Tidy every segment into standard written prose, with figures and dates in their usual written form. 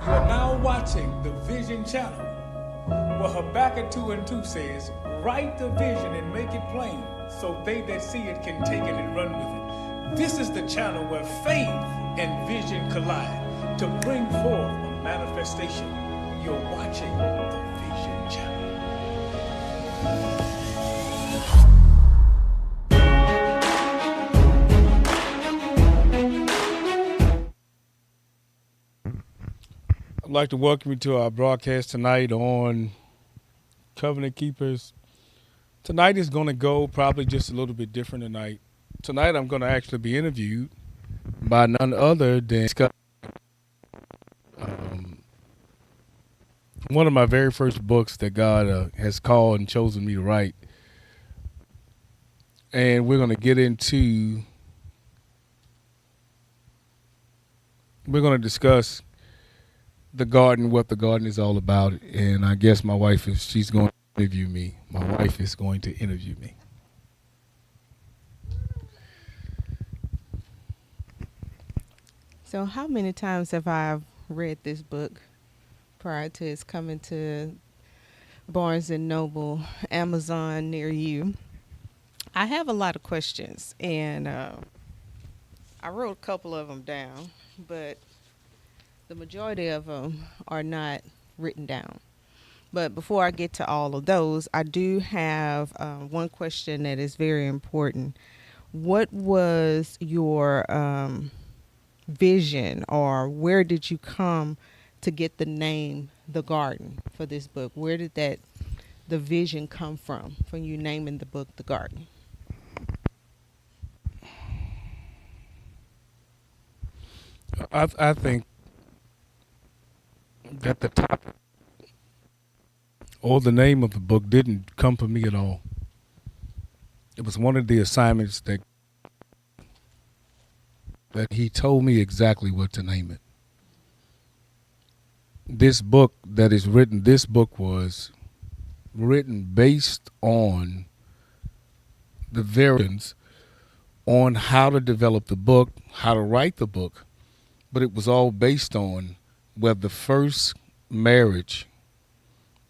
You're now watching the Vision Channel, where Habakkuk 2 and 2 says, write the vision and make it plain, so they that see it can take it and run with it. This is the channel where faith and vision collide to bring forth a manifestation. You're watching the Vision Channel. I'd like to welcome you to our broadcast tonight on Covenant Keepers. Tonight is going to go probably just a little bit different tonight. Tonight I'm going to actually be interviewed by none other than one of my very first books that God has called and chosen me to write. And we're going to get into, we're going to discuss the garden, what the garden is all about. And I guess my wife, if she's going to interview me, my wife is going to interview me. So how many times have I read this book prior to its coming to Barnes & Noble, Amazon near you? I have a lot of questions, and I wrote a couple of them down, but the majority of them are not written down. But before I get to all of those, I do have one question that is very important. What was your vision, or where did you come to get the name The Garden for this book? Where did the vision come from you naming the book The Garden? I think that the topic or the name of the book didn't come from me at all. It was one of the assignments that he told me exactly what to name it. This book that is written, this book was written based on the variants on how to develop the book, how to write the book, but it was all based on where the first marriage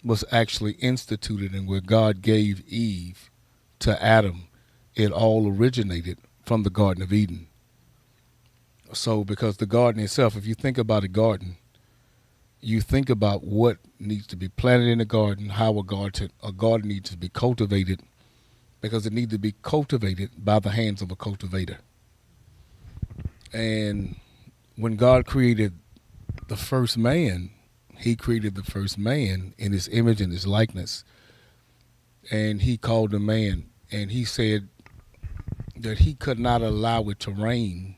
was actually instituted and where God gave Eve to Adam. It all originated from the Garden of Eden. So because the garden itself, if you think about a garden, you think about what needs to be planted in a garden, how a garden needs to be cultivated, because it needs to be cultivated by the hands of a cultivator. And when God created the first man, he created the first man in his image and his likeness. And he called the man, and he said that he could not allow it to rain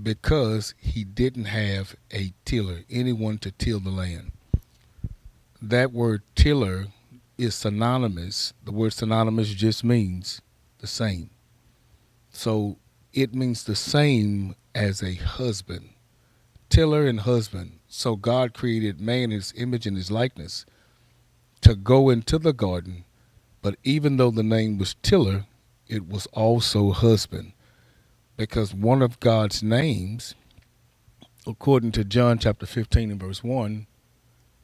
because he didn't have a tiller, anyone to till the land. That word tiller is synonymous. The word synonymous just means the same. So it means the same as a husband. Tiller and husband. So God created man in his image and his likeness to go into the garden, but even though the name was tiller, it was also husband, because one of God's names, according to John chapter 15 and verse 1,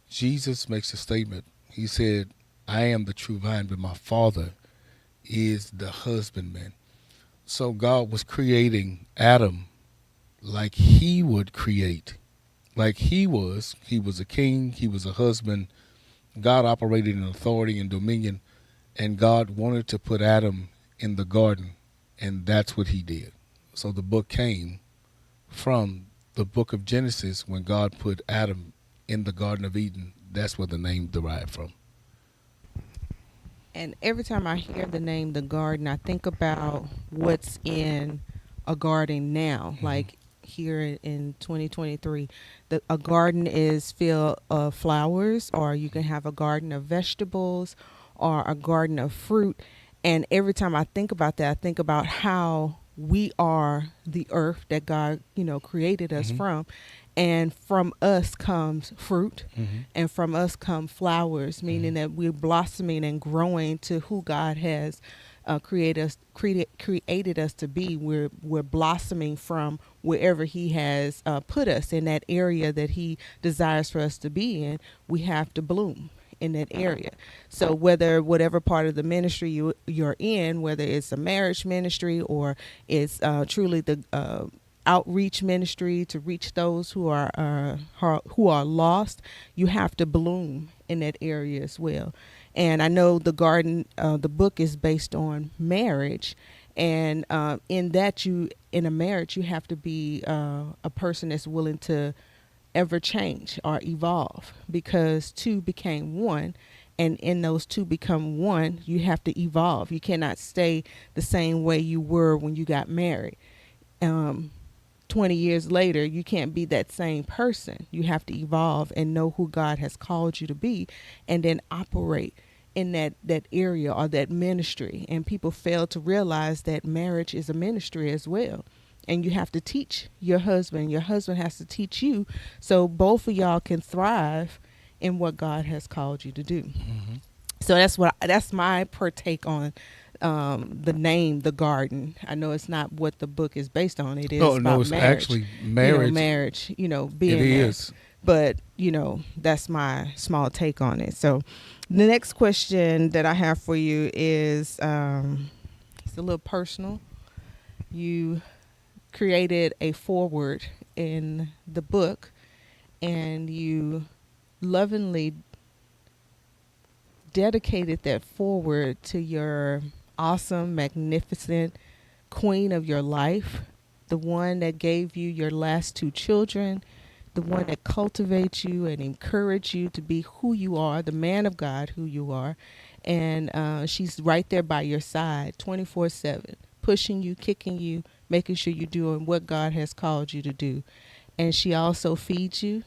Jesus makes a statement. He said, I am the true vine, but my Father is the husbandman. So God was creating Adam like he would create. Like he was a king, he was a husband. God operated in authority and dominion, and God wanted to put Adam in the garden, and that's what he did. So the book came from the book of Genesis when God put Adam in the Garden of Eden. That's where the name derived from. And every time I hear the name The Garden, I think about what's in a garden now. Mm-hmm. Like here in 2023, a garden is filled of flowers, or you can have a garden of vegetables or a garden of fruit. And every time I think about that, I think about how we are the earth that God, created us from. And from us comes fruit, and from us come flowers, meaning that we're blossoming and growing to who God has created us to be. We're blossoming from wherever He has put us in that area that He desires for us to be in. We have to bloom in that area. So whatever part of the ministry you're in, whether it's a marriage ministry or it's truly the outreach ministry to reach those who are lost, you have to bloom in that area as well. And I know the book is based on marriage, and in a marriage, you have to be a person that's willing to ever change or evolve, because two became one, and in those two become one, you have to evolve. You cannot stay the same way you were when you got married. 20 years later, you can't be that same person. You have to evolve and know who God has called you to be, and then operate in that area or that ministry. And people fail to realize that marriage is a ministry as well. And you have to teach your husband. Your husband has to teach you, so both of y'all can thrive in what God has called you to do. Mm-hmm. So that's my partake on the name, The Garden. I know it's not what the book is based on. It is No, about it's marriage. actually marriage. Marriage, being It there. is. But, that's my small take on it. So the next question that I have for you is it's a little personal. You created a foreword in the book, and you lovingly dedicated that foreword to your awesome, magnificent queen of your life, the one that gave you your last two children, the one that cultivates you and encourages you to be who you are, the man of God who you are. And she's right there by your side 24/7, pushing you, kicking you, making sure you're doing what God has called you to do. And she also feeds you.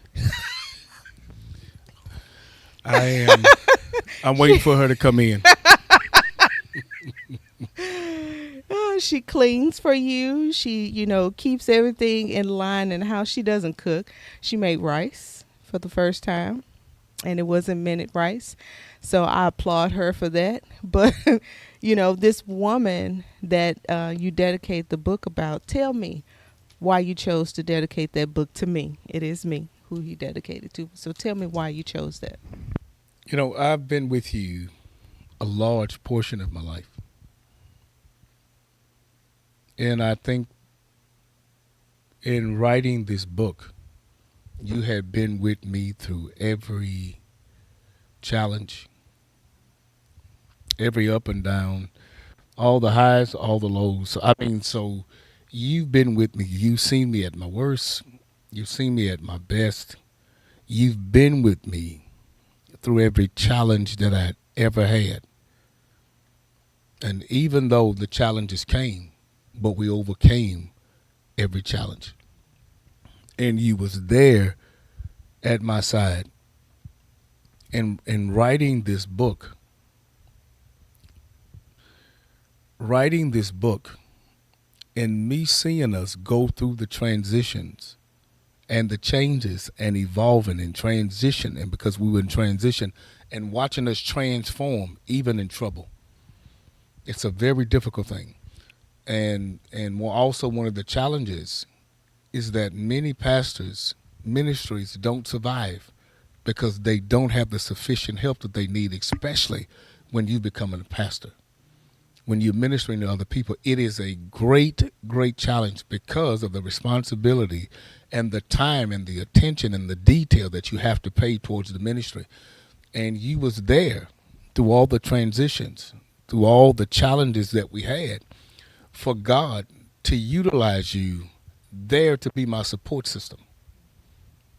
I'm waiting for her to come in. She cleans for you. She, keeps everything in line. And how she doesn't cook. She made rice for the first time, and it wasn't minute rice. So I applaud her for that. But, this woman that you dedicate the book about, tell me why you chose to dedicate that book to me. It is me who you dedicated to. So tell me why you chose that. I've been with you a large portion of my life. And I think in writing this book, you have been with me through every challenge, every up and down, all the highs, all the lows. So you've been with me. You've seen me at my worst. You've seen me at my best. You've been with me through every challenge that I ever had. And even though the challenges came, but we overcame every challenge. And you was there at my side. And in writing this book, and me seeing us go through the transitions and the changes and evolving and transition, and because we were in transition, and watching us transform even in trouble. It's a very difficult thing. And also one of the challenges is that many pastors, ministries don't survive because they don't have the sufficient help that they need, especially when you become a pastor. When you're ministering to other people, it is a great, great challenge because of the responsibility and the time and the attention and the detail that you have to pay towards the ministry. And you was there through all the transitions, through all the challenges that we had, for God to utilize you there to be my support system.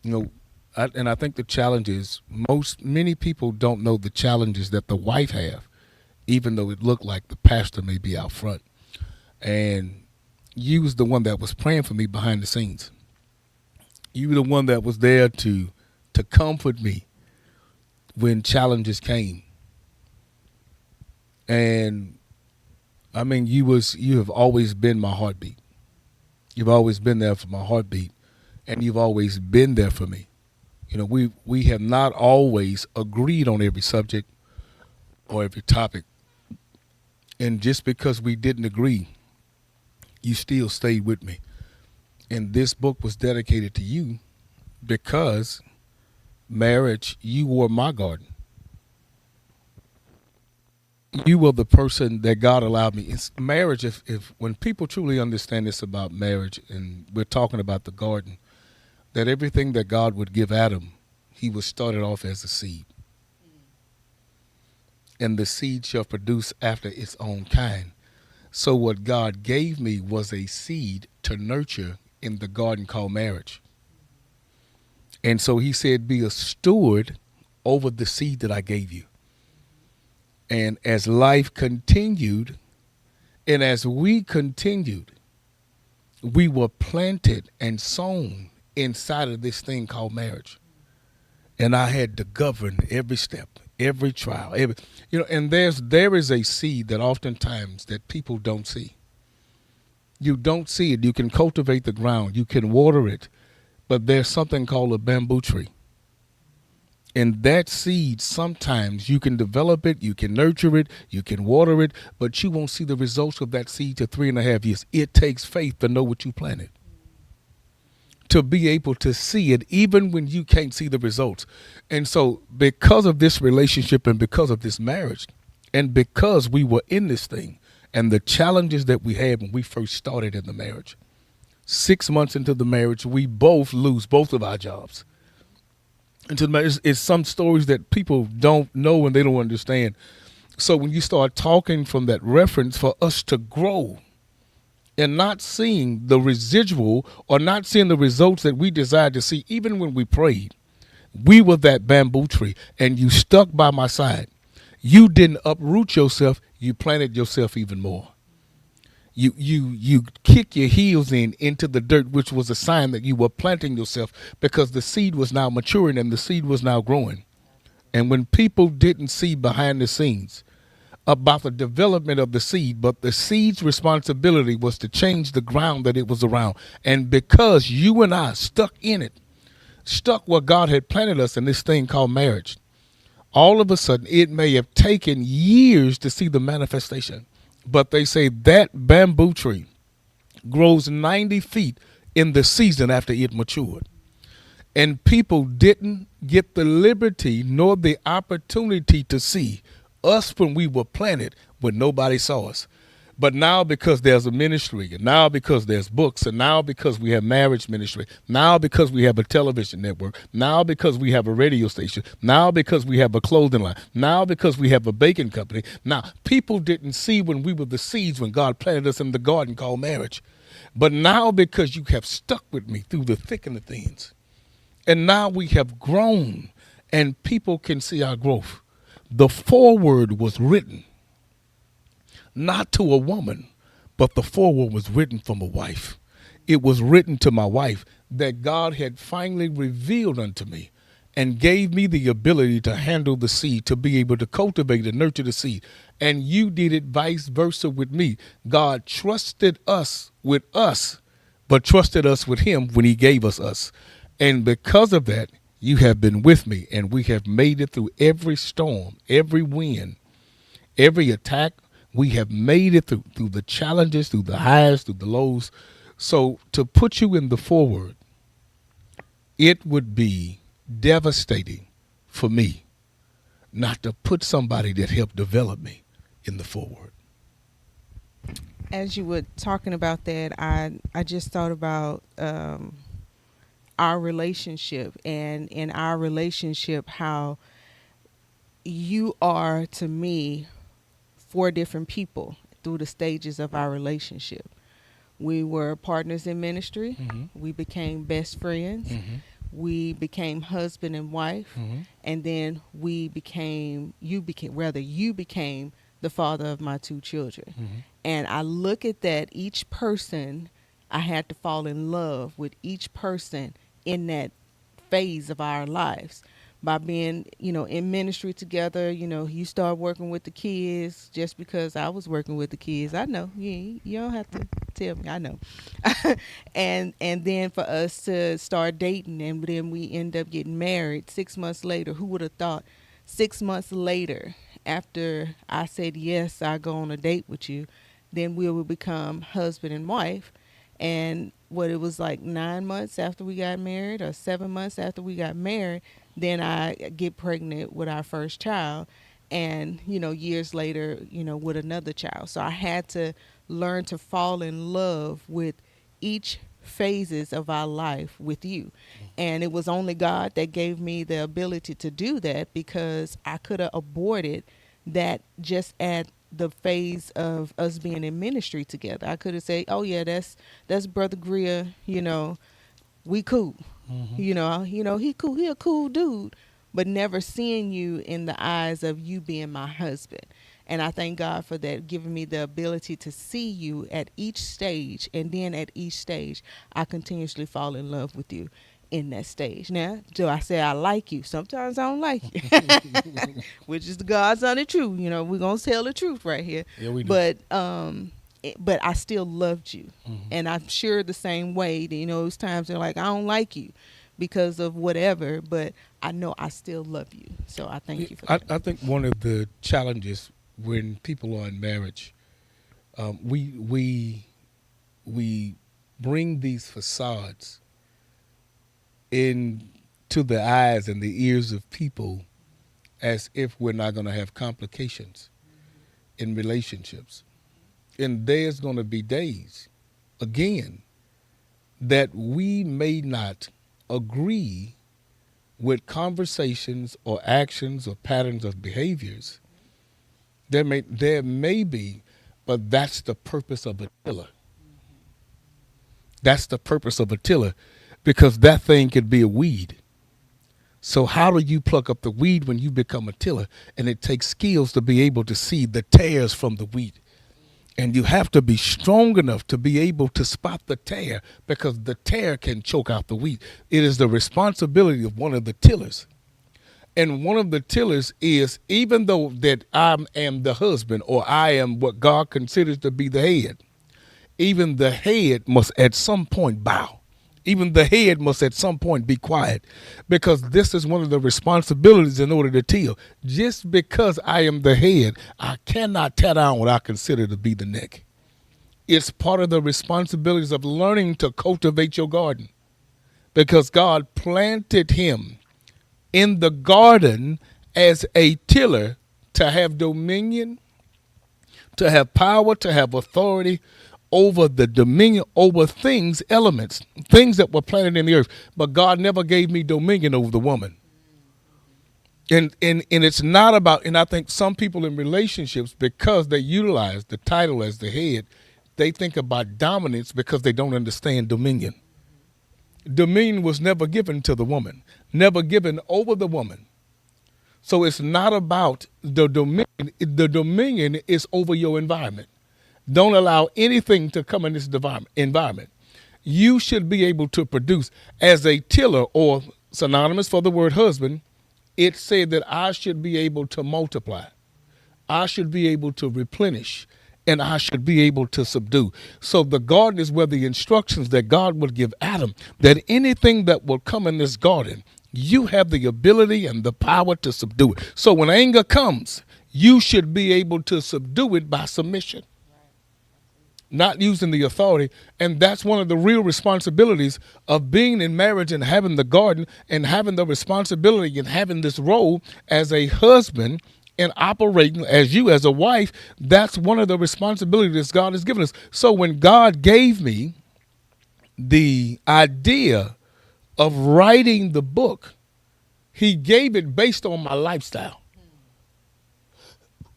And I think the challenge is many people don't know the challenges that the wife have, even though it looked like the pastor may be out front. And you was the one that was praying for me behind the scenes. You were the one that was there to comfort me when challenges came. And you have always been my heartbeat. You've always been there for my heartbeat, and you've always been there for me. We have not always agreed on every subject or every topic, And just because we didn't agree, you still stayed with me. And this book was dedicated to you because marriage, you were my garden. You were the person that God allowed me. It's marriage, if when people truly understand this about marriage, and we're talking about the garden, that everything that God would give Adam, he was started off as a seed. And the seed shall produce after its own kind. So what God gave me was a seed to nurture in the garden called marriage. And so he said, be a steward over the seed that I gave you. And as life continued, and as we continued, we were planted and sown inside of this thing called marriage. And I had to govern every step, every trial, and there is a seed that oftentimes that people don't see. You don't see it. You can cultivate the ground, you can water it, but there's something called a bamboo tree. And that seed, sometimes you can develop it, you can nurture it, you can water it, but you won't see the results of that seed to 3.5 years. It takes faith to know what you planted, to be able to see it even when you can't see the results. And so because of this relationship and because of this marriage, and because we were in this thing and the challenges that we had when we first started in the marriage, 6 months into the marriage, we both lose both of our jobs. And to the marriage, it's some stories that people don't know and they don't understand. So when you start talking from that reference, for us to grow and not seeing the residual or not seeing the results that we desired to see, even when we prayed, we were that bamboo tree and you stuck by my side. You didn't uproot yourself, you planted yourself even more. You kick your heels into the dirt, which was a sign that you were planting yourself, because the seed was now maturing and the seed was now growing. And when people didn't see behind the scenes about the development of the seed, but the seed's responsibility was to change the ground that it was around. And because you and I stuck in it, stuck where God had planted us in this thing called marriage, all of a sudden it may have taken years to see the manifestation. But they say that bamboo tree grows 90 feet in the season after it matured. And people didn't get the liberty nor the opportunity to see us when we were planted when nobody saw us. But now, because there's a ministry, and now because there's books, and now because we have marriage ministry, now because we have a television network, now because we have a radio station, now because we have a clothing line, now because we have a baking company. Now, people didn't see when we were the seeds when God planted us in the garden called marriage. But now, because you have stuck with me through the thick and the thins, and now we have grown and people can see our growth. The foreword was written not to a woman, but the foreword was written from a wife. It was written to my wife that God had finally revealed unto me and gave me the ability to handle the seed, to be able to cultivate and nurture the seed. And you did it vice versa with me. God trusted us with us, but trusted us with him when he gave us. And because of that, you have been with me, and we have made it through every storm, every wind, every attack. We have made it through the challenges, through the highs, through the lows. So to put you in the forward, it would be devastating for me not to put somebody that helped develop me in the forward. As you were talking about that, I just thought about our relationship, and in our relationship, how you are to me 4 different people through the stages of our relationship. We were partners in ministry. Mm-hmm. We became best friends. Mm-hmm. We became husband and wife. Mm-hmm. And then you became the father of my 2 children. Mm-hmm. And I look at that, each person, I had to fall in love with each person in that phase of our lives. By being, in ministry together, you start working with the kids just because I was working with the kids. I know, you don't have to tell me, I know. and then for us to start dating, and then we end up getting married 6 months later. Who would have thought 6 months later after I said yes, I go on a date with you, then we would become husband and wife. And what it was like 9 months after we got married, or 7 months after we got married, then I get pregnant with our first child. And, years later, with another child. So I had to learn to fall in love with each phases of our life with you. And it was only God that gave me the ability to do that, because I could have aborted that just at the phase of us being in ministry together. I could have said, "Oh yeah, that's Brother Greer, we cool." Hmm. He cool, he a cool dude, but never seeing you in the eyes of you being my husband. And I thank God for that, giving me the ability to see you at each stage, and then at each stage I continuously fall in love with you in that stage. Now, do I say I like you? Sometimes I don't like you, which is the God's honest truth. We're gonna tell the truth right here. Yeah, we do. But I still loved you, Hmm. and I'm sure the same way. That, those times they're like, I don't like you because of whatever, but I know I still love you. So I thank you for that. I think one of the challenges when people are in marriage, we bring these facades into the eyes and the ears of people as if we're not going to have complications in relationships. And there's going to be days, again, that we may not agree with conversations or actions or patterns of behaviors. There may be, but that's the purpose of a tiller. That's the purpose of a tiller, because that thing could be a weed. So how do you pluck up the weed when you become a tiller? And it takes skills to be able to see the tares from the wheat. And you have to be strong enough to be able to spot the tear, because the tear can choke out the wheat. It is the responsibility of one of the tillers. And one of the tillers is, even though that I am the husband, or I am what God considers to be the head, even the head must at some point bow. Even the head must at some point be quiet, because this is one of the responsibilities in order to till. Just because I am the head, I cannot tear down what I consider to be the neck. It's part of the responsibilities of learning to cultivate your garden, because God planted him in the garden as a tiller, to have dominion, to have power, to have authority over the dominion over things, elements, things that were planted in the earth. But God never gave me dominion over the woman. And it's not about, and I think some people in relationships, because they utilize the title as the head, they think about dominance because they don't understand dominion. Dominion was never given to the woman, never given over the woman. So it's not about the dominion. The dominion is over your environment. Don't allow anything to come in this environment. You should be able to produce as a tiller, or synonymous for the word husband. It said that I should be able to multiply. I should be able to replenish, and I should be able to subdue. So the garden is where the instructions that God would give Adam, that anything that will come in this garden, you have the ability and the power to subdue it. So when anger comes, you should be able to subdue it by submission, not using the authority. And that's one of the real responsibilities of being in marriage and having the garden and having the responsibility and having this role as a husband and operating as you as a wife. That's one of the responsibilities God has given us. So when God gave me the idea of writing the book, he gave it based on my lifestyle.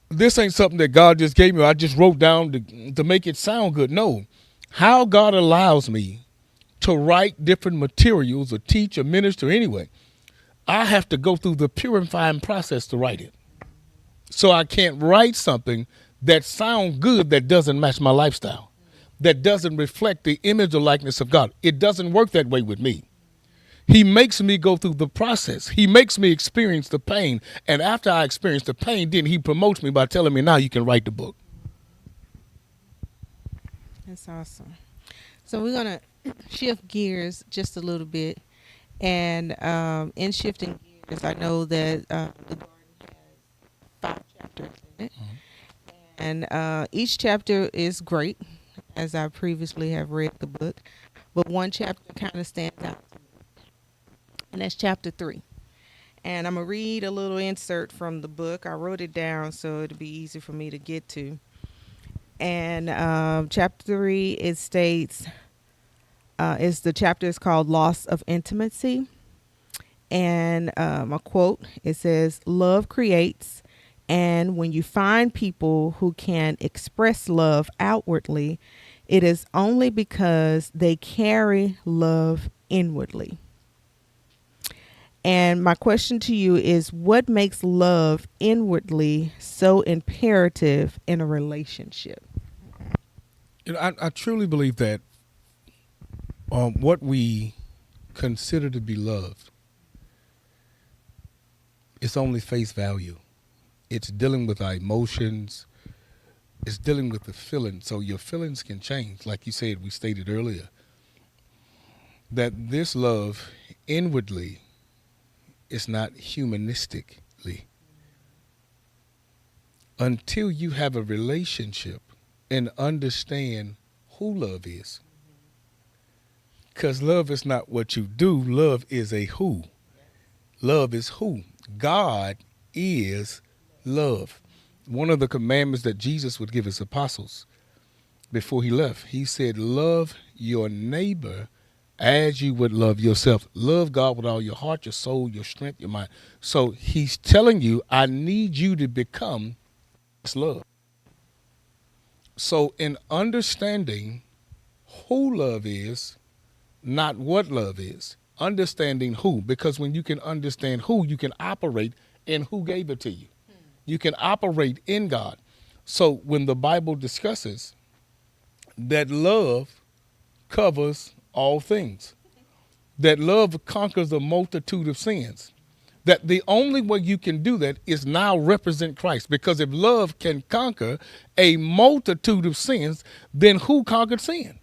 This ain't something that God just gave me. I just wrote down to make it sound good. No, how God allows me to write different materials or teach or minister anyway, I have to go through the purifying process to write it. So I can't write something that sounds good that doesn't match my lifestyle, that doesn't reflect the image or likeness of God. It doesn't work that way with me. He makes me go through the process. He makes me experience the pain. And after I experience the pain, then he promotes me by telling me, now you can write the book. That's awesome. So we're gonna shift gears just a little bit, and in shifting gears, I know that the garden has 5 chapters. chapters in it, and each chapter is great, as I previously have read the book. But one chapter kind of stands out, and that's chapter 3. And I'm gonna read a little insert from the book. I wrote it down so it'll be easy for me to get to. And chapter 3, it states, is the chapter is called "Loss of Intimacy." And a quote, it says, "Love creates, and when you find people who can express love outwardly, it is only because they carry love inwardly." And my question to you is, what makes love inwardly so imperative in a relationship? I truly believe that what we consider to be love is only face value. It's dealing with our emotions. It's dealing with the feeling. So your feelings can change. Like you said, we stated earlier, that this love inwardly is not humanistically. Until you have a relationship and understand who love is. Because love is not what you do. Love is a who. Love is who. God is love. One of the commandments that Jesus would give his apostles before he left, he said, love your neighbor as you would love yourself. Love God with all your heart, your soul, your strength, your mind. So he's telling you, I need you to become this love. So in understanding who love is, not what love is, understanding who, because when you can understand who, you can operate in who gave it to you. You can operate in God. So when the Bible discusses that love covers all things, that love conquers a multitude of sins, that the only way you can do that is now represent Christ. Because if love can conquer a multitude of sins, then who conquered sin?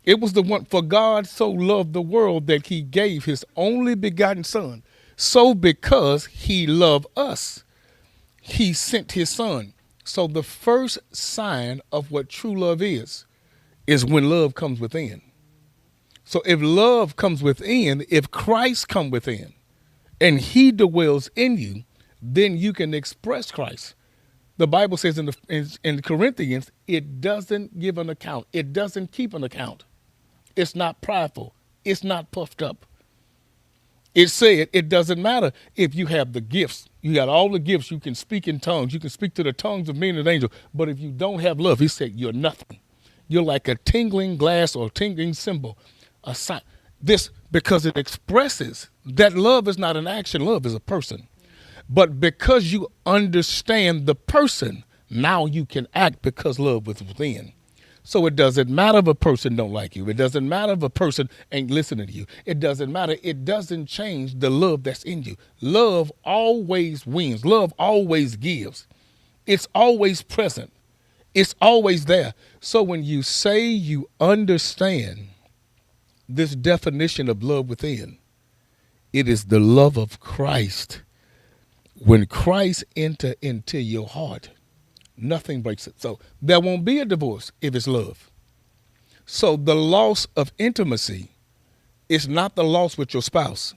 It was the one, for God so loved the world that he gave his only begotten son. So because he loved us, he sent his son. So the first sign of what true love is when love comes within. So if love comes within, if Christ come within and he dwells in you, then you can express Christ. The Bible says in Corinthians, it doesn't give an account. It doesn't keep an account. It's not prideful. It's not puffed up. It said it doesn't matter if you have the gifts. You got all the gifts. You can speak in tongues. You can speak to the tongues of men and angels. But if you don't have love, he said, you're nothing. You're like a tingling glass or tingling cymbal. A sign. This, because it expresses that love is not an action. Love is a person. But because you understand the person, now you can act because love was within. So it doesn't matter if a person don't like you. It doesn't matter if a person ain't listening to you. It doesn't matter. It doesn't change the love that's in you. Love always wins. Love always gives. It's always present. It's always there. So when you say you understand this definition of love within, it is the love of Christ. When Christ enter into your heart, nothing breaks it. So there won't be a divorce if it's love. So the loss of intimacy is not the loss with your spouse.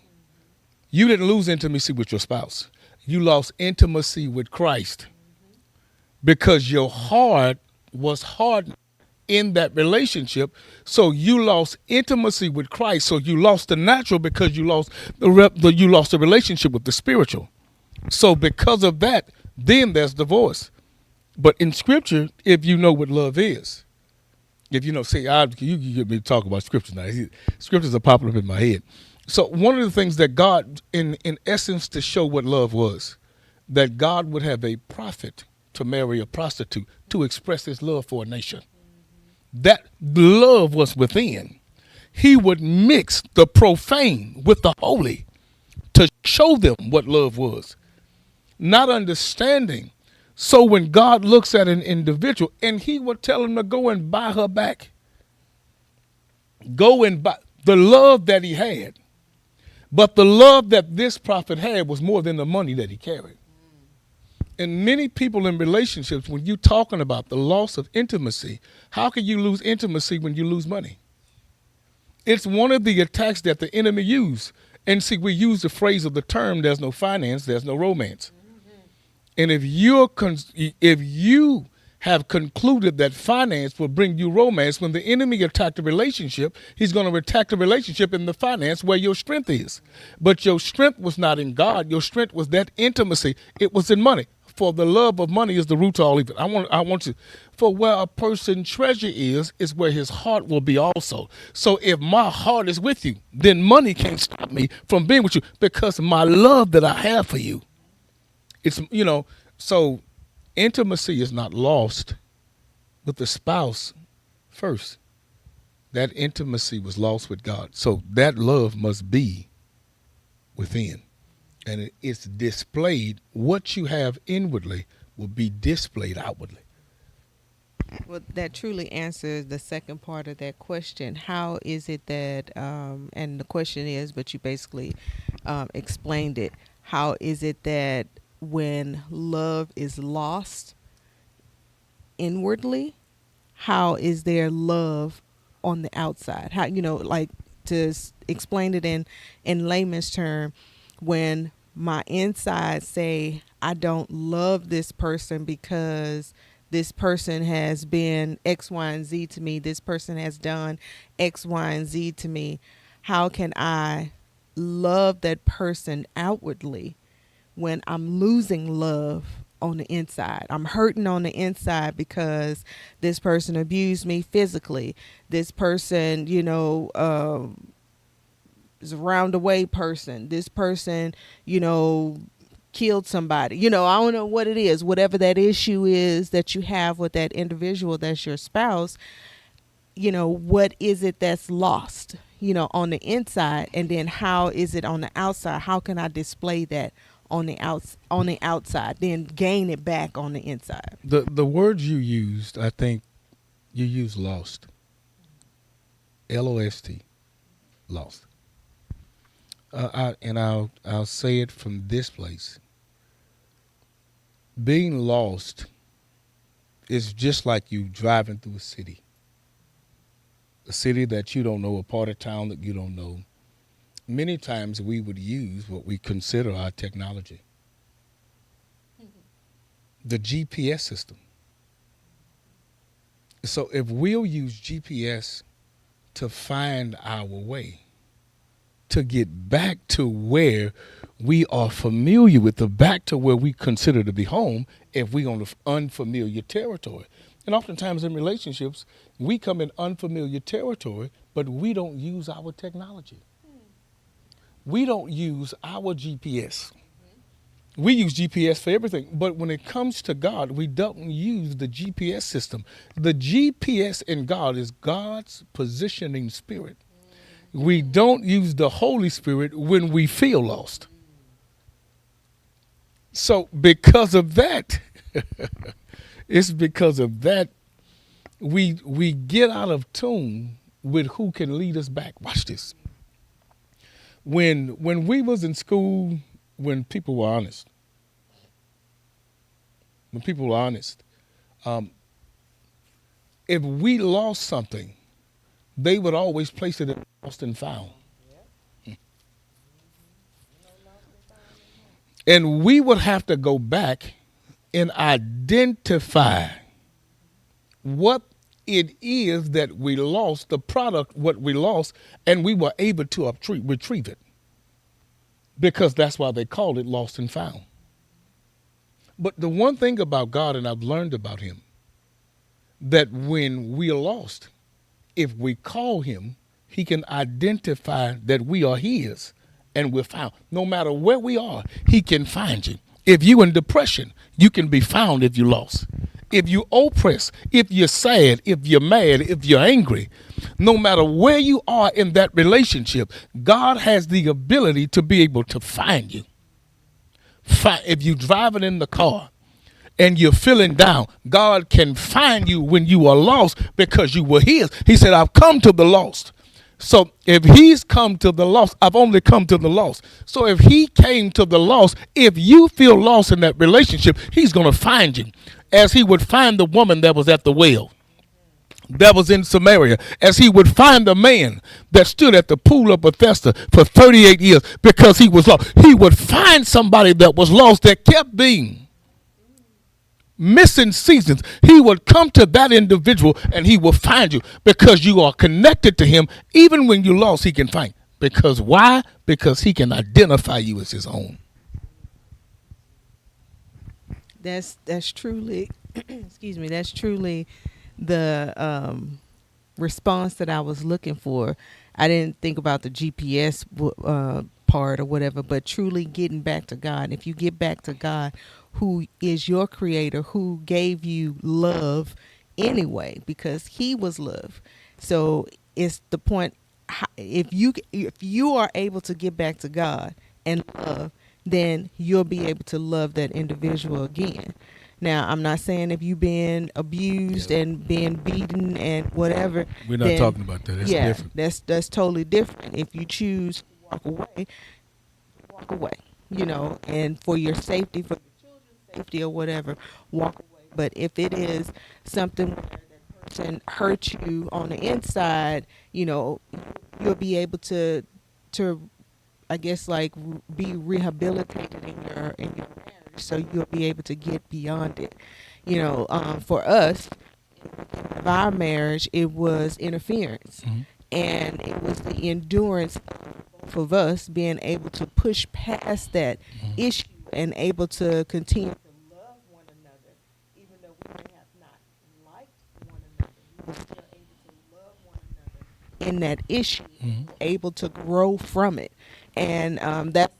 You didn't lose intimacy with your spouse. You lost intimacy with Christ because your heart was hardened in that relationship. So you lost intimacy with Christ. So you lost the natural because you lost you lost the relationship with the spiritual. So because of that, then there's divorce. But in Scripture, if you know what love is, if you know, see, you can get me to talk about Scripture now. Scriptures are popping up in my head. So one of the things that God, in essence, to show what love was, that God would have a prophet to marry a prostitute to express his love for a nation. That love was within. He would mix the profane with the holy to show them what love was. Not understanding. So when God looks at an individual and he would tell him to go and buy her back, go and buy the love that he had. But the love that this prophet had was more than the money that he carried. And many people in relationships, when you're talking about the loss of intimacy, how can you lose intimacy when you lose money? It's one of the attacks that the enemy use. And see, we use the phrase of the term, there's no finance, there's no romance. And if you have concluded that finance will bring you romance, when the enemy attacked the relationship, he's going to attack the relationship in the finance where your strength is. But your strength was not in God. Your strength was that intimacy. It was in money. For the love of money is the root to all evil. I want to. For where a person's treasure is where his heart will be also. So if my heart is with you, then money can't stop me from being with you because my love that I have for you. It's, so intimacy is not lost with the spouse first. That intimacy was lost with God. So that love must be within. And it's displayed. What you have inwardly will be displayed outwardly. Well, that truly answers the second part of that question. How is it that, and the question is, but you basically explained it. How is it that when love is lost inwardly, how is there love on the outside? How, like to explain it in layman's term, when my inside say I don't love this person because this person has been X, Y, and Z to me. This person has done X, Y, and Z to me. How can I love that person outwardly when I'm losing love on the inside? I'm hurting on the inside because this person abused me physically. This person, is a roundaway person. This person, killed somebody. I don't know what it is. Whatever that issue is that you have with that individual that's your spouse, what is it that's lost, on the inside, and then how is it on the outside? How can I display that on the outside, then gain it back on the inside? The words you used, I think you used lost. Lost. Lost. I'll say it from this place. Being lost is just like you driving through a city that you don't know, a part of town that you don't know. Many times we would use what we consider our technology, the GPS system. So if we'll use GPS to find our way, to get back to where we are familiar with, back to where we consider to be home, if we're on unfamiliar territory. And oftentimes in relationships, we come in unfamiliar territory, but we don't use our technology. We don't use our GPS. We use GPS for everything, but when it comes to God, we don't use the GPS system. The GPS in God is God's positioning spirit. We don't use the Holy Spirit when we feel lost. So because of that, it's because of that we get out of tune with who can lead us back. Watch this. When we was in school, when people were honest, if we lost something, they would always place it in lost and found. And we would have to go back and identify what it is that we lost, the product, what we lost, and we were able to retrieve it. Because that's why they called it lost and found. But the one thing about God, and I've learned about him, that when we are lost, if we call him, he can identify that we are his and we're found. No matter where we are, he can find you. If you're in depression, you can be found if you lost. If you're oppressed, if you're sad, if you're mad, if you're angry, no matter where you are in that relationship, God has the ability to be able to find you. If you're driving in the car and you're feeling down, God can find you when you are lost because you were his. He said, I've come to the lost. So if he's come to the lost, I've only come to the lost. So if he came to the lost, if you feel lost in that relationship, he's going to find you, as he would find the woman that was at the well, that was in Samaria, as he would find the man that stood at the pool of Bethesda for 38 years because he was lost. He would find somebody that was lost, that kept being missing seasons. He would come to that individual and he will find you because you are connected to him. Even when you're lost, he can find. Because why? Because he can identify you as his own. That's truly, excuse me, that's truly the response that I was looking for. I didn't think about the GPS part or whatever, but truly getting back to God. If you get back to God, who is your creator, who gave you love anyway, because he was love. So it's the point, if you are able to get back to God and love, then you'll be able to love that individual again. Now, I'm not saying if you've been abused Yeah. and being beaten and whatever, We're not then talking about that. That's yeah, different. that's totally different. If you choose to walk away, and for your safety, for your children's safety or whatever, walk away. But if it is something where that person hurt you on the inside, you'll be able to I guess like be rehabilitated in your marriage, so you'll be able to get beyond it. For us, of our marriage, it was interference, Mm-hmm. and it was the endurance of both of us being able to push past that Mm-hmm. issue and able to continue to love one another, even though we may have not liked one another. We were still able to love one another in that issue, Mm-hmm. able to grow from it. And that's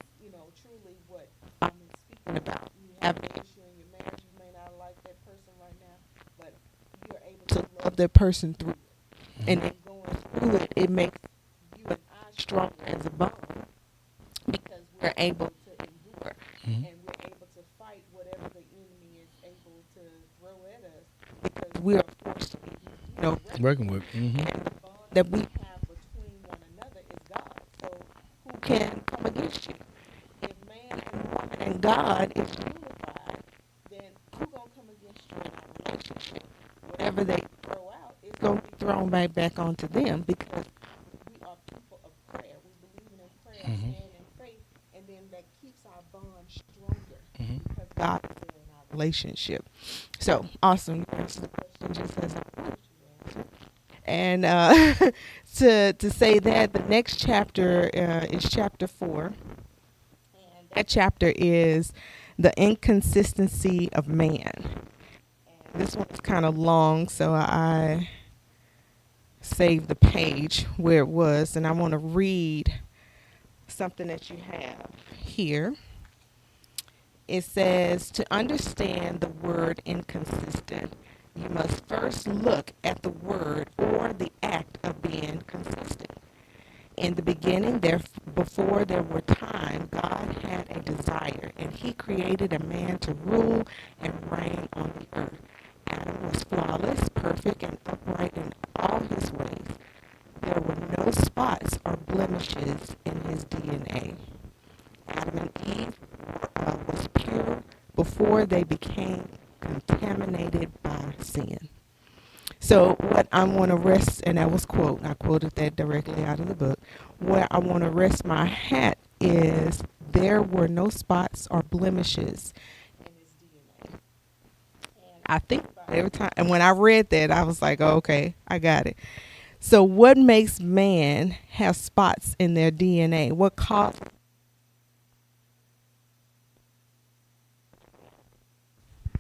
truly what I'm speaking about. You have an issue in your marriage, you may not like that person right now, but you're able to love that person through it. And then going through it, it makes you and I stronger as a bond, because we're able to endure, Mm-hmm. and we're able to fight whatever the enemy is able to throw at us, because we are forced to be Working with. Mm-hmm. and the bond that we have between one another is God. So who can come against you? If man and woman and God is unified, then who gonna come against you in our relationship? Whatever they throw out is gonna be thrown back onto them, because we are people of prayer. We believe in prayer, Mm-hmm. stand in faith, and then that keeps our bond stronger, Mm-hmm. because God is there in our relationship. So awesome. You answered the question just as I wanted you to answer. And to say that the next chapter is chapter 4, and that chapter is the inconsistency of man. And this one's kind of long, so I saved the page where it was, and I want to read something that you have here. It says, to understand the word inconsistent, you must first look at the word or the act of being consistent. In the beginning, before there were time, God had a desire, and he created a man to rule and reign on the earth. Adam was flawless, perfect, and upright in all his ways. There were no spots or blemishes in his DNA. Adam and Eve was pure before they became contaminated by sin. So what I want to rest, and that was quote, I quoted that directly out of the book. Where I want to rest my hat is there were no spots or blemishes in his DNA. And I think about it every time, and when I read that, I was like, oh, okay, I got it. So what makes man have spots in their DNA? What causes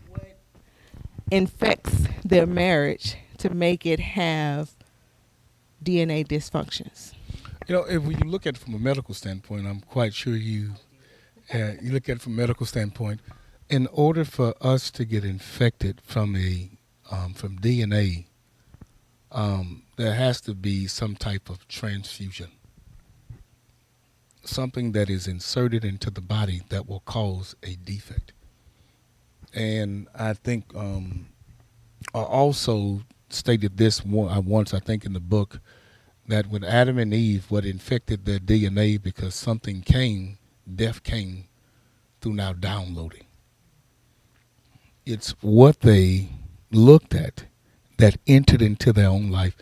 what infects their marriage to make it have DNA dysfunctions? If you look at it from a medical standpoint, I'm quite sure you look at it from a medical standpoint. In order for us to get infected from DNA, there has to be some type of transfusion, something that is inserted into the body that will cause a defect. And I think I also stated this once, I think in the book, that with Adam and Eve, what infected their DNA because something came, death came through now downloading. It's what they looked at that entered into their own life.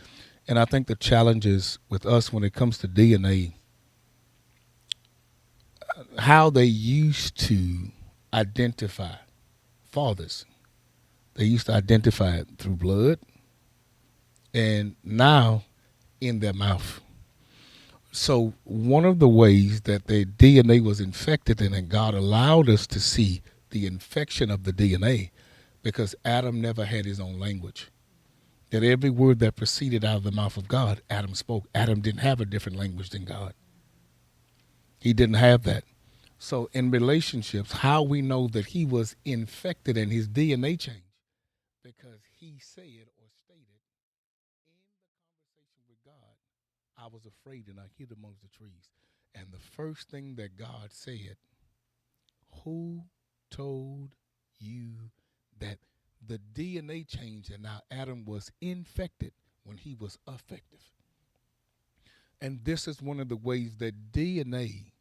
And I think the challenges with us when it comes to DNA, how they used to identify fathers, they used to identify it through blood, and now in their mouth. So one of the ways that the DNA was infected and God allowed us to see the infection of the DNA because Adam never had his own language. That every word that proceeded out of the mouth of God, Adam spoke. Adam didn't have a different language than God. He didn't have that. So in relationships, how we know that he was infected and his DNA changed because he said or stated in the conversation with God, I was afraid and I hid amongst the trees. And the first thing that God said, who told you that the DNA changed and now Adam was infected when he was effective? And this is one of the ways that DNA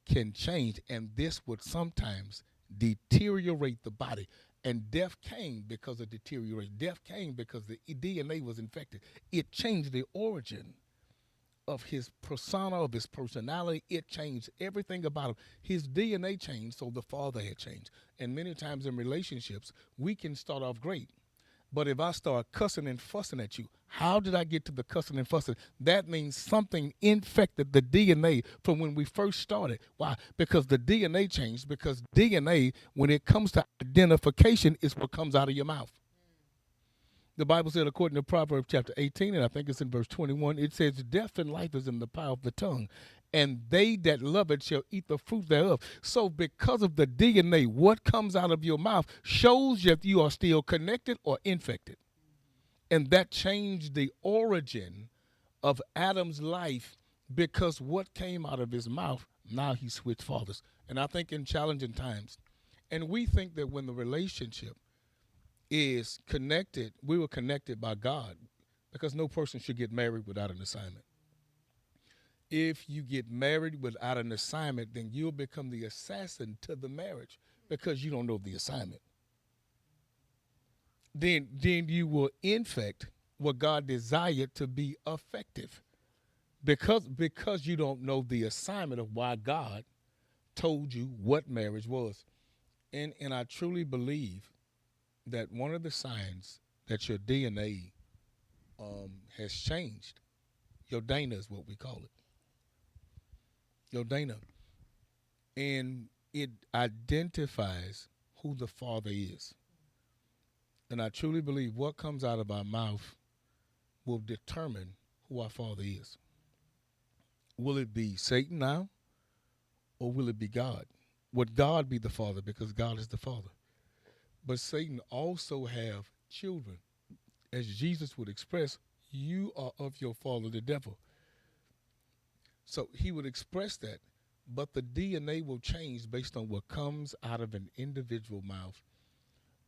can change, and this would sometimes deteriorate the body. And death came because of deterioration. Death came because the DNA was infected. It changed the origin of his persona, of his personality. It changed everything about him. His DNA changed, so the father had changed. And many times in relationships, we can start off great. But if I start cussing and fussing at you, how did I get to the cussing and fussing? That means something infected the DNA from when we first started. Why? Because the DNA changed. Because DNA, when it comes to identification, is what comes out of your mouth. The Bible said, according to Proverbs chapter 18, and I think it's in verse 21, it says, death and life is in the power of the tongue, and they that love it shall eat the fruit thereof. So, because of the DNA, what comes out of your mouth shows if you are still connected or infected. And that changed the origin of Adam's life because what came out of his mouth, now he switched fathers. And I think in challenging times, and we think that when the relationship is connected, we were connected by God because no person should get married without an assignment. If you get married without an assignment, then you'll become the assassin to the marriage because you don't know the assignment. Then you will infect what God desired to be effective because you don't know the assignment of why God told you what marriage was. And I truly believe that one of the signs that your DNA has changed. Your Dana is what we call it. Your Dana. And it identifies who the Father is. And I truly believe what comes out of our mouth will determine who our Father is. Will it be Satan now, or will it be God? Would God be the Father because God is the Father? But Satan also have children. As Jesus would express, you are of your father the devil. So he would express that, but the DNA will change based on what comes out of an individual mouth.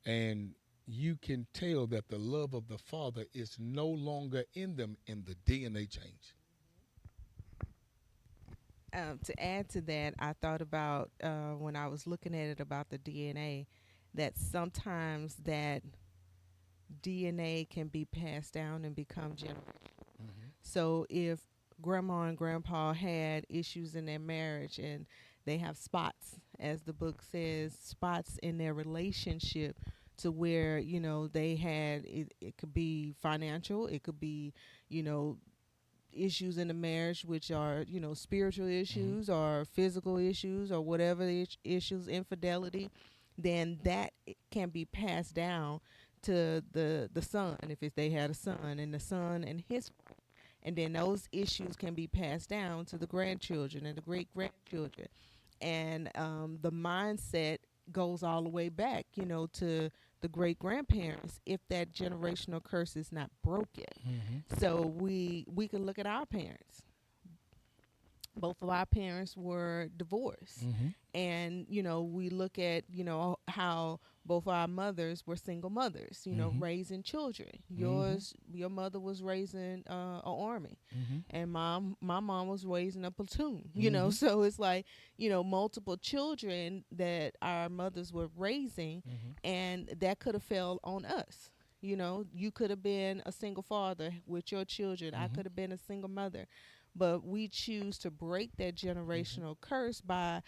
And you can tell that the love of the Father is no longer in them in the DNA change. To add to that, I thought about when I was looking at it about the DNA, that sometimes that DNA can be passed down and become generational. Mm-hmm. So if grandma and grandpa had issues in their marriage and they have spots, as the book says, spots in their relationship to where, they had it could be financial, it could be, you know, issues in the marriage, which are, spiritual Mm-hmm. issues or physical issues or whatever the issues, infidelity, then that can be passed down to the son, if they had a son, and the son and his, and then those issues can be passed down to the grandchildren and the great grandchildren, and the mindset goes all the way back, to the great grandparents if that generational curse is not broken. Mm-hmm. So we can look at our parents. Both of our parents were divorced, Mm-hmm. and we look at how Both our mothers were single mothers, Mm-hmm. raising children. Mm-hmm. Your mother was raising an army, Mm-hmm. and my mom was raising a platoon. Mm-hmm. So it's like multiple children that our mothers were raising, Mm-hmm. and that could have fell on us. You could have been a single father with your children. I Mm-hmm. could have been a single mother. But we choose to break that Mm-hmm. generational curse by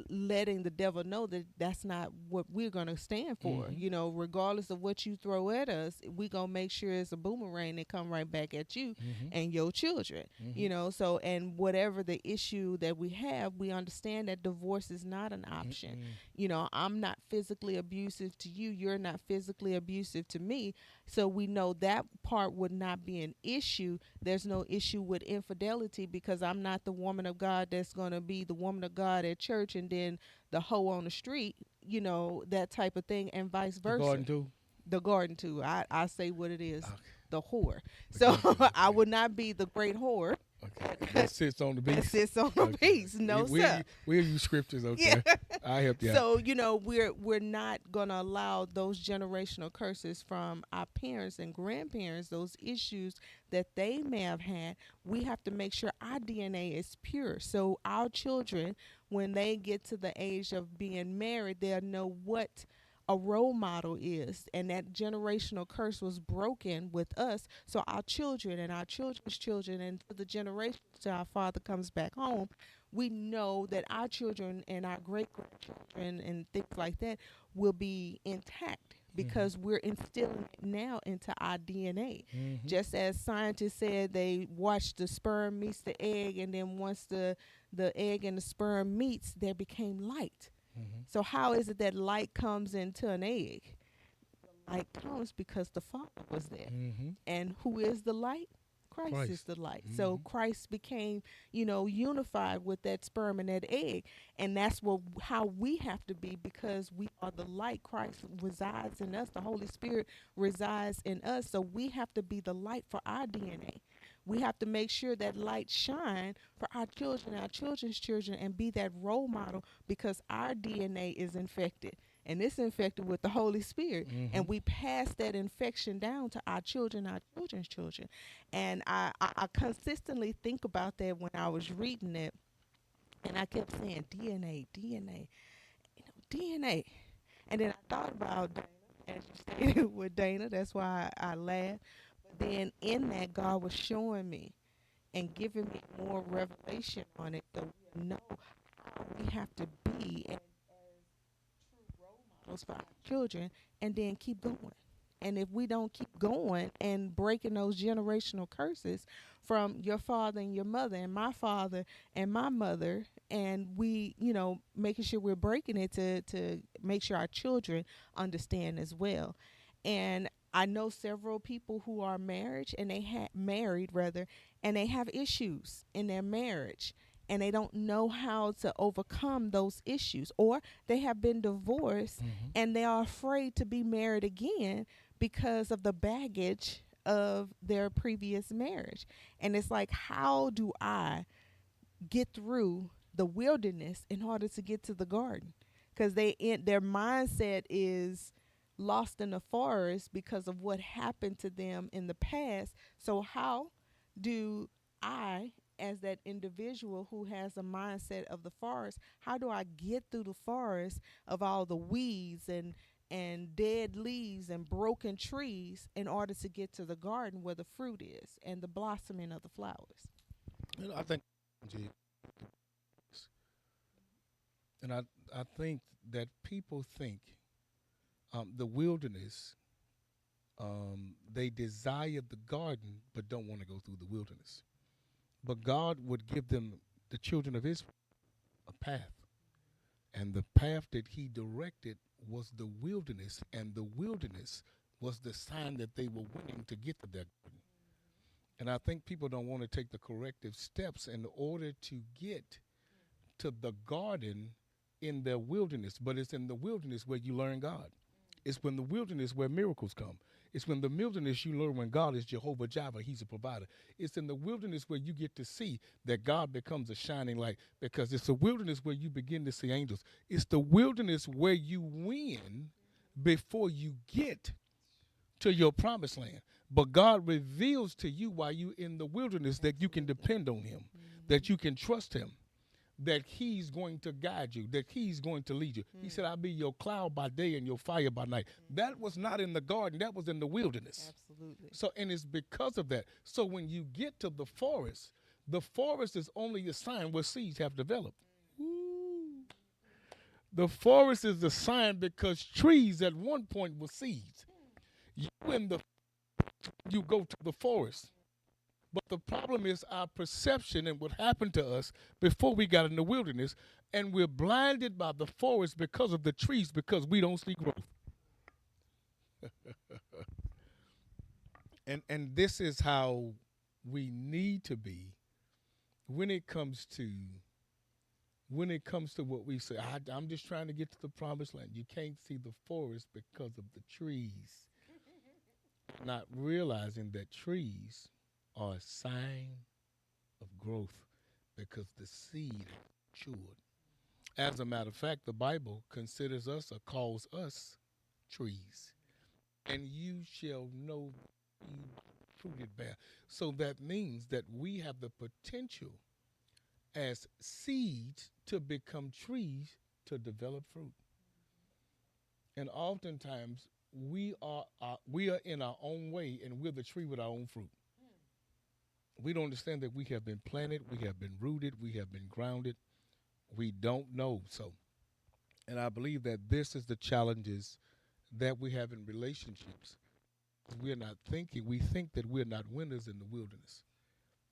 letting the devil know that that's not what we're going to stand for. Mm-hmm. Regardless of what you throw at us, we going to make sure it's a boomerang that come right back at you Mm-hmm. and your children. Mm-hmm. So, and whatever the issue that we have, we understand that divorce is not an option. Mm-hmm. I'm not physically abusive to you. You're not physically abusive to me. So we know that part would not be an issue. There's no issue with infidelity because I'm not the woman of God that's going to be the woman of God at church and then the hoe on the street, that type of thing, and vice The garden versa. too. The garden too. I say what it is, Okay. the whore. The So garden too. I Okay. would not be the great whore Okay. That sits on the that beast. sits on the Okay. piece. No, We'll, sir. we'll use scriptures. Yeah. Okay. I help you out. So we're not gonna allow those generational curses from our parents and grandparents, those issues that they may have had. We have to make sure our DNA is pure. So our children, when they get to the age of being married, they'll know what a role model is, and that generational curse was broken with us, so our children and our children's children and for the generations till our father comes back home, we know that our children and our great grandchildren and things like that will be intact because we're instilling it now into our DNA. Mm-hmm. Just as scientists said, they watch the sperm meets the egg, and then once the egg and the sperm meets, there became light. Mm-hmm. So how is it that light comes into an egg? Light comes because the Father was there. Mm-hmm. And who is the light? Christ is Christ. the light. So Mm-hmm. Christ became, unified with that sperm and that egg. And that's how we have to be, because we are the light. Christ resides in us. The Holy Spirit resides in us. So we have to be the light for our DNA. We have to make sure that light shine for our children, our children's children, and be that role model, because our DNA is infected. And it's infected with the Holy Spirit. Mm-hmm. And we pass that infection down to our children, our children's children. And I consistently think about that when I was reading it. And I kept saying DNA, DNA, DNA. And then I thought about Dana, as you stated with Dana. That's why I laughed. But then in that, God was showing me and giving me more revelation on it, so we know how we have to be as true role models for our children, and then keep going. And if we don't keep going and breaking those generational curses from your father and your mother and my father and my mother, and we, making sure we're breaking it to make sure our children understand as well. And I know several people who are married rather, and they have issues in their marriage, and they don't know how to overcome those issues, or they have been divorced Mm-hmm. and they are afraid to be married again because of the baggage of their previous marriage. And it's like, how do I get through the wilderness in order to get to the garden? Because their mindset is lost in the forest because of what happened to them in the past. So how do I, as that individual who has a mindset of the forest, how do I get through the forest of all the weeds and dead leaves and broken trees in order to get to the garden where the fruit is and the blossoming of the flowers? I think, and I think that people think the wilderness. They desire the garden, but don't want to go through the wilderness. But God would give them, the children of Israel, a path. And the path that he directed was the wilderness. And the wilderness was the sign that they were willing to get to that garden. And I think people don't want to take the corrective steps in order to get to the garden in the wilderness. But it's in the wilderness where you learn God. It's when the wilderness where miracles come. It's when the wilderness you learn when God is Jehovah Jireh, He's a provider. It's in the wilderness where you get to see that God becomes a shining light, because it's the wilderness where you begin to see angels. It's the wilderness where you win before you get to your promised land. But God reveals to you while you're in the wilderness that you can Absolutely. depend on Him, that you can trust Him, that He's going to guide you, that He's going to lead you. He said, I'll be your cloud by day and your fire by night. That was not in the garden, that was in the wilderness. Absolutely. So, and it's because of that. So when you get to the forest is only a sign where seeds have developed. Ooh. The forest is a sign because trees at one point were seeds. You in the you go to the forest. But the problem is our perception and what happened to us before we got in the wilderness, and we're blinded by the forest because of the trees, because we don't see growth. And this is how we need to be when it comes to what we say. I'm just trying to get to the promised land. You can't see the forest because of the trees, not realizing that trees are a sign of growth because the seed matured. As a matter of fact, the Bible considers us or calls us trees. And you shall know the fruit it bear. So that means that we have the potential as seeds to become trees to develop fruit. And oftentimes we are in our own way, and we're the tree with our own fruit. We don't understand that we have been planted, we have been rooted, we have been grounded. We don't know. So, and I believe that this is the challenges that we have in relationships. We're not thinking, we think that we're not winners in the wilderness.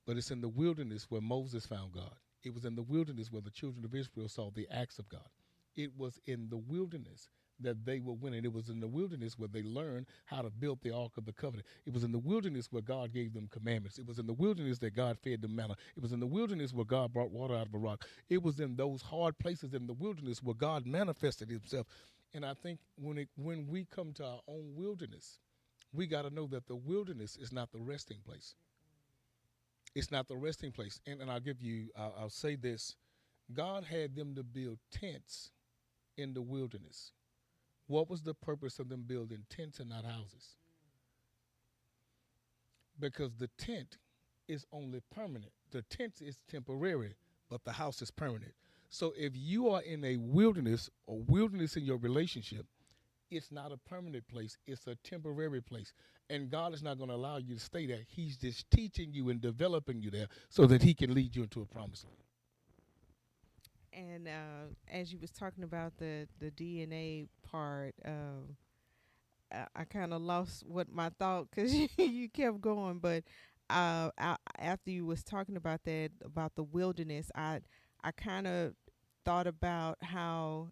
But it's in the wilderness where Moses found God. It was in the wilderness where the children of Israel saw the acts of God. It was in the wilderness that they were winning. It was in the wilderness where they learned how to build the Ark of the Covenant. It was in the wilderness where God gave them commandments. It was in the wilderness that God fed them manna. It was in the wilderness where God brought water out of a rock. It was in those hard places in the wilderness where God manifested Himself. And I think when we come to our own wilderness, we got to know that the wilderness is not the resting place. It's not the resting place. And I'll say this. God had them to build tents in the wilderness. What was the purpose of them building tents and not houses? Because the tent is only permanent. The tent is temporary, but the house is permanent. So if you are in a wilderness or wilderness in your relationship, it's not a permanent place. It's a temporary place. And God is not going to allow you to stay there. He's just teaching you and developing you there so that He can lead you into a promised land. And as you was talking about the DNA part, I kind of lost what my thought because you kept going. But after you was talking about that about the wilderness, I kind of thought about how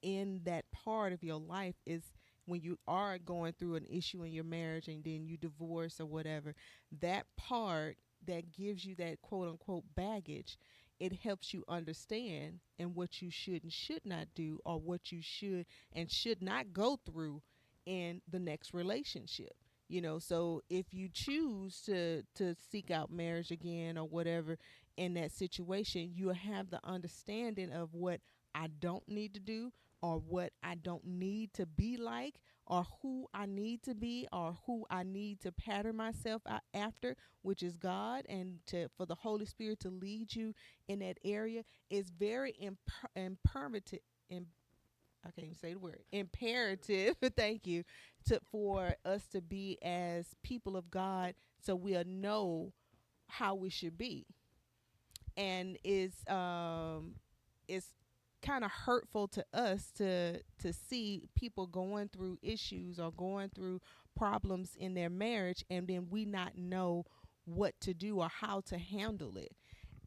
in that part of your life is when you are going through an issue in your marriage and then you divorce or whatever, that part that gives you that quote unquote baggage, it helps you understand and what you should and should not do, or what you should and should not go through in the next relationship. So if you choose to seek out marriage again or whatever in that situation, you have the understanding of what I don't need to do, or what I don't need to be like, or who I need to be, or who I need to pattern myself after, which is God, and for the Holy Spirit to lead you in that area is very imperative. I can't even say the word. Imperative. Thank you. For us to be as people of God, so we'll know how we should be. And it's kind of hurtful to us to see people going through issues or going through problems in their marriage, and then we not know what to do or how to handle it.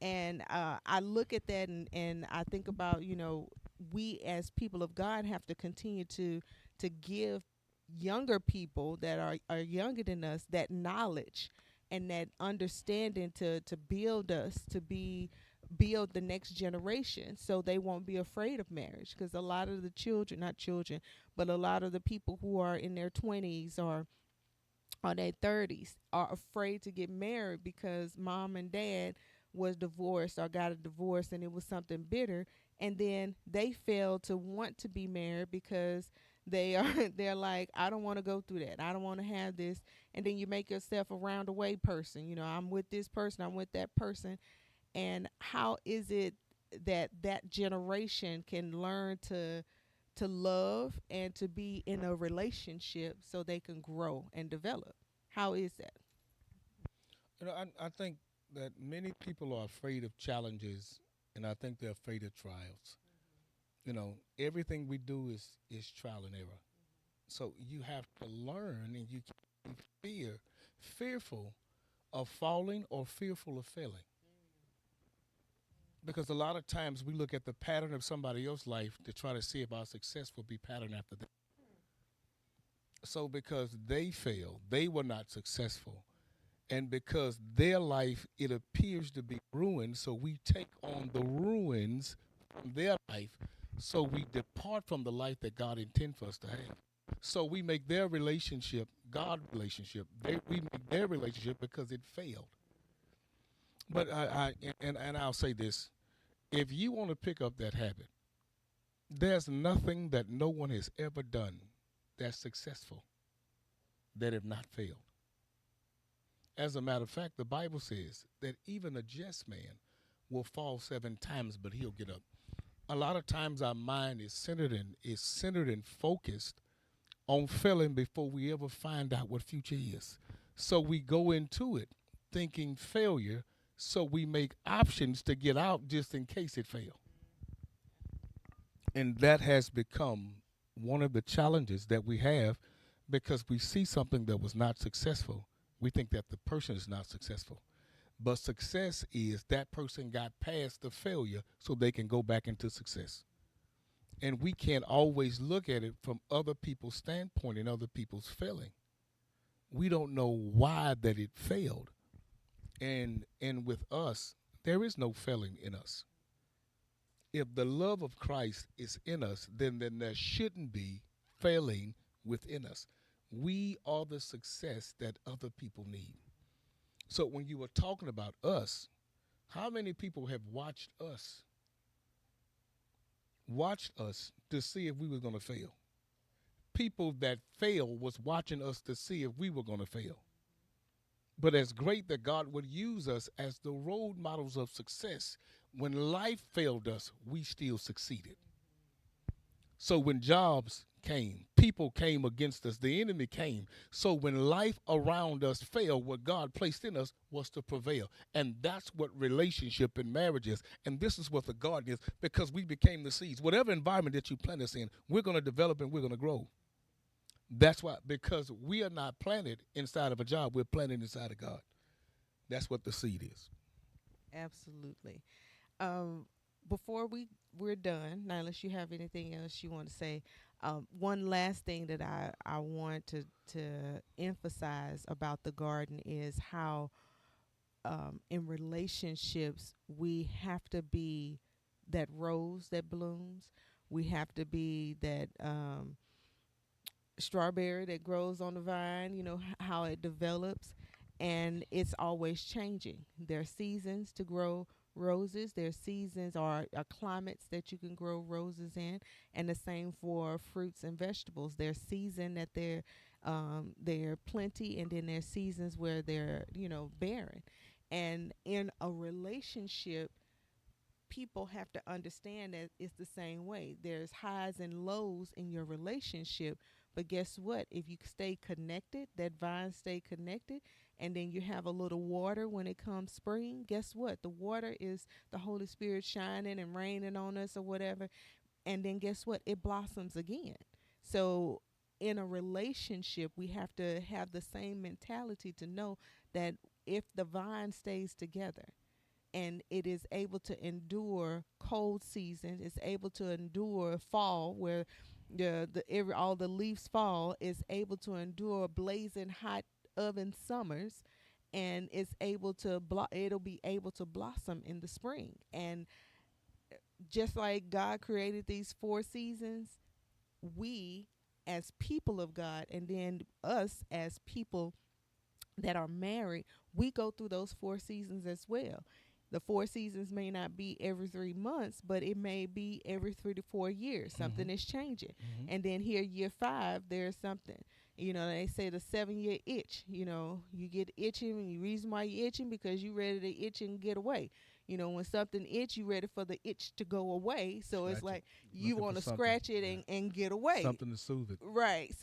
And I look at that, and I think about, we as people of God have to continue to give younger people that are younger than us that knowledge and that understanding to build us to be build the next generation so they won't be afraid of marriage, because a lot of the children, not children, but a lot of the people who are in their 20s or their 30s are afraid to get married because mom and dad was divorced or got a divorce and it was something bitter, and then they fail to want to be married because they're like, I don't want to go through that, I don't want to have this. And then you make yourself a roundaway person, I'm with this person, I'm with that person. And how is it that that generation can learn to love and to be in a relationship so they can grow and develop? How is that? I think that many people are afraid of challenges, and I think they're afraid of trials. Everything we do is trial and error. So you have to learn, and you can't fearful of falling or fearful of failing. Because a lot of times we look at the pattern of somebody else's life to try to see if our success will be patterned after that. So because they failed, they were not successful. And because their life, it appears to be ruined, so we take on the ruins from their life, so we depart from the life that God intended for us to have. So we make their relationship God relationship. We make their relationship because it failed. But and I'll say this: if you want to pick up that habit, there's nothing that no one has ever done that's successful that have not failed. As a matter of fact, the Bible says that even a just man will fall 7 times, but he'll get up. A lot of times our mind is centered and focused on failing before we ever find out what future is. So we go into it thinking failure, so we make options to get out just in case it fails. And that has become one of the challenges that we have, because we see something that was not successful. We think that the person is not successful. But success is that person got past the failure so they can go back into success. And we can't always look at it from other people's standpoint and other people's failing. We don't know why that it failed. And with us, there is no failing in us. If the love of Christ is in us, then there shouldn't be failing within us. We are the success that other people need. So when you were talking about us, how many people have watched us to see if we were going to fail? People that fail was watching us to see if we were going to fail. But it's great that God would use us as the role models of success. When life failed us, we still succeeded. So when jobs came, people came against us, the enemy came. So when life around us failed, what God placed in us was to prevail. And that's what relationship and marriage is. And this is what the garden is, because we became the seeds. Whatever environment that you plant us in, we're going to develop and we're going to grow. That's why, because we are not planted inside of a job, we're planted inside of God. That's what the seed is. Absolutely. Um, Before we're done, now unless you have anything else you want to say, one last thing that I want to emphasize about the garden is how in relationships we have to be that rose that blooms. We have to be that strawberry that grows on the vine, how it develops, and it's always changing. There are seasons to grow roses, there are seasons or climates that you can grow roses in, and the same for fruits and vegetables. There's season that they're plenty, and then there's seasons where they're barren. And in a relationship, people have to understand that it's the same way. There's highs and lows in your relationship, but guess what? If you stay connected, that vine stay connected, and then you have a little water when it comes spring, guess what? The water is the Holy Spirit shining and raining on us or whatever. And then guess what? It blossoms again. So in a relationship, we have to have the same mentality to know that if the vine stays together, and it is able to endure cold seasons. It's able to endure fall where all the leaves fall. Is able to endure blazing hot oven summers, and it'll be able to blossom in the spring. And just like God created these 4 seasons, we as people of God, and then us as people that are married, we go through those 4 seasons as well. The 4 seasons may not be every 3 months, but it may be every 3 to 4 years. Something is changing. Mm-hmm. And then here, year 5, there's something. They say the 7-year itch. You get itching, and the reason why you're itching because you ready to itch and get away. When something itch, you ready for the itch to go away. So it's Scratch it. like you Looking want for to something. scratch it Yeah. and get away. Something to soothe it. Right.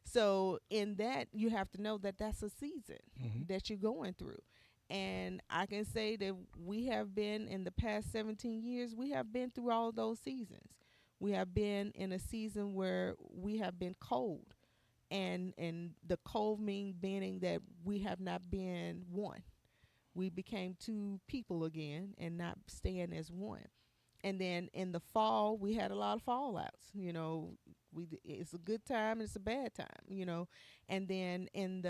So in that, you have to know that that's a season Mm-hmm. that you're going through. And I can say that we have been, in the past 17 years, we have been through all those seasons. We have been in a season where we have been cold, and the cold meaning that we have not been one. We became two people again and not staying as one. And then in the fall, we had a lot of fallouts. It's a good time and it's a bad time. And then in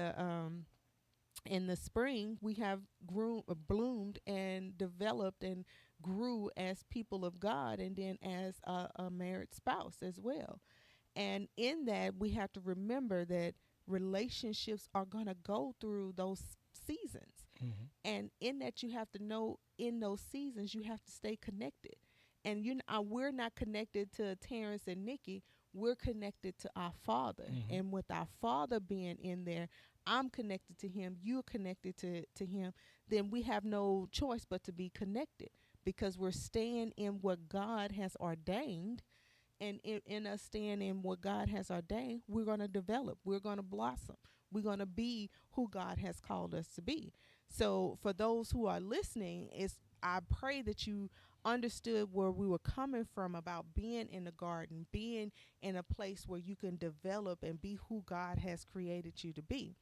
the spring, we have bloomed and developed and grew as people of God, and then as a married spouse as well. And in that, we have to remember that relationships are going to go through those seasons. Mm-hmm. And in that, you have to know, in those seasons, you have to stay connected. And we're not connected to Terrence and Nikki. We're connected to our Father. Mm-hmm. And with our Father being in there, I'm connected to Him, you're connected to Him, then we have no choice but to be connected, because we're staying in what God has ordained. And in us staying in what God has ordained, we're going to develop, we're going to blossom, we're going to be who God has called us to be. So for those who are listening, I pray that you understood where we were coming from about being in the garden, being in a place where you can develop and be who God has created you to be.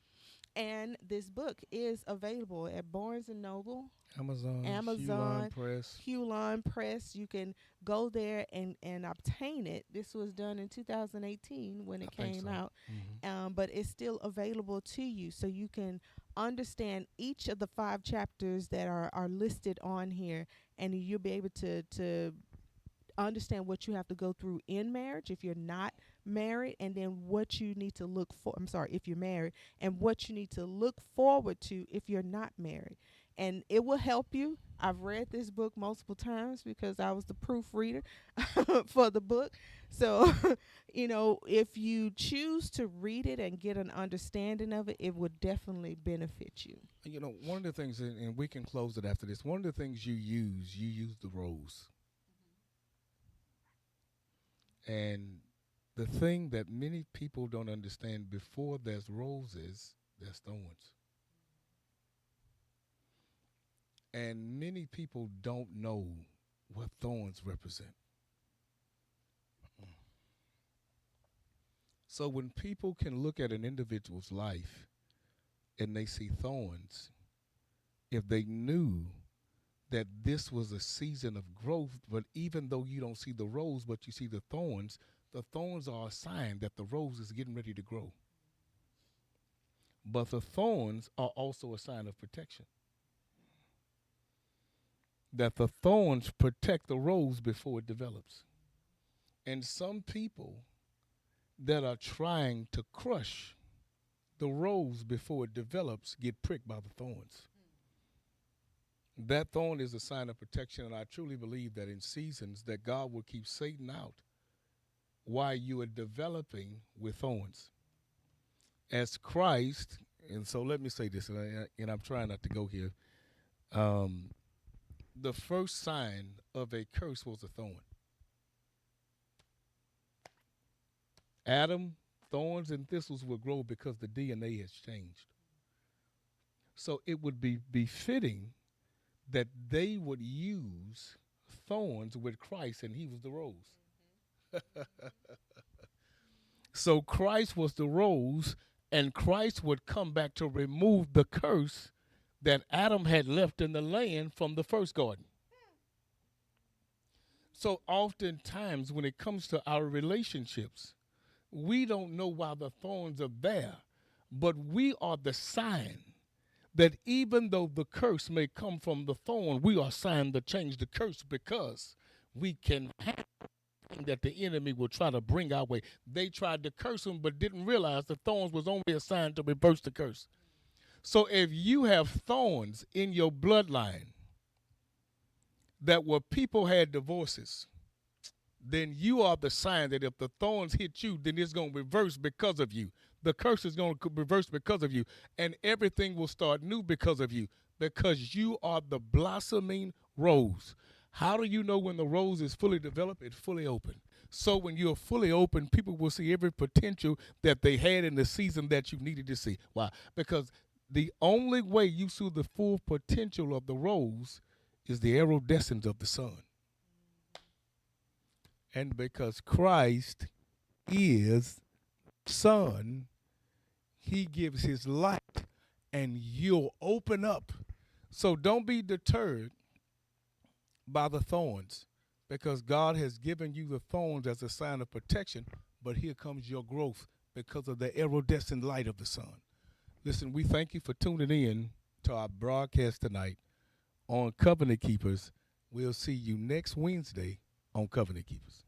And this book is available at Barnes and Noble, Amazon, Amazon, Press. Huline Press. You can go there and obtain it. This was done in 2018 when it came So. out, Mm-hmm. but it's still available to you, so you can understand each of the 5 chapters that are listed on here, and you'll be able to understand what you have to go through in marriage if you're not married, and then what you need to look for. I'm sorry, if you're married, and what you need to look forward to if you're not married. And it will help you. I've read this book multiple times because I was the proofreader for the book. So, if you choose to read it and get an understanding of it, it would definitely benefit you. One of the things, and we can close it after this, one of the things you use the rose. And the thing that many people don't understand, before there's roses, there's thorns. And many people don't know what thorns represent. So when people can look at an individual's life and they see thorns, if they knew that this was a season of growth, but even though you don't see the rose, but you see the thorns are a sign that the rose is getting ready to grow. But the thorns are also a sign of protection. That the thorns protect the rose before it develops. And some people that are trying to crush the rose before it develops get pricked by the thorns. That thorn is a sign of protection, and I truly believe that in seasons that God will keep Satan out while you are developing with thorns. As Christ, and so let me say this, and I'm trying not to go here. The first sign of a curse was a thorn. Adam, thorns and thistles will grow because the DNA has changed. So it would be befitting that they would use thorns with Christ, and he was the rose. So Christ was the rose, and Christ would come back to remove the curse that Adam had left in the land from the first garden. So oftentimes when it comes to our relationships, we don't know why the thorns are there, but we are the sign that even though the curse may come from the thorn, we are signed to change the curse because we can have that the enemy will try to bring our way. They tried to curse him but didn't realize the thorns was only assigned to reverse the curse. So if you have thorns in your bloodline that where people had divorces, then you are the sign that if the thorns hit you, then it's going to reverse because of you. The curse is going to reverse because of you, and everything will start new because of you, because you are the blossoming rose. How do you know when the rose is fully developed? It's fully open. So when you're fully open, people will see every potential that they had in the season that you needed to see. Why? Because the only way you see the full potential of the rose is the iridescence of the sun. And because Christ is sun, he gives his light and you'll open up. So don't be deterred by the thorns, because God has given you the thorns as a sign of protection, but here comes your growth because of the iridescent light of the sun. Listen, we thank you for tuning in to our broadcast tonight on Covenant Keepers. We'll see you next Wednesday on Covenant Keepers.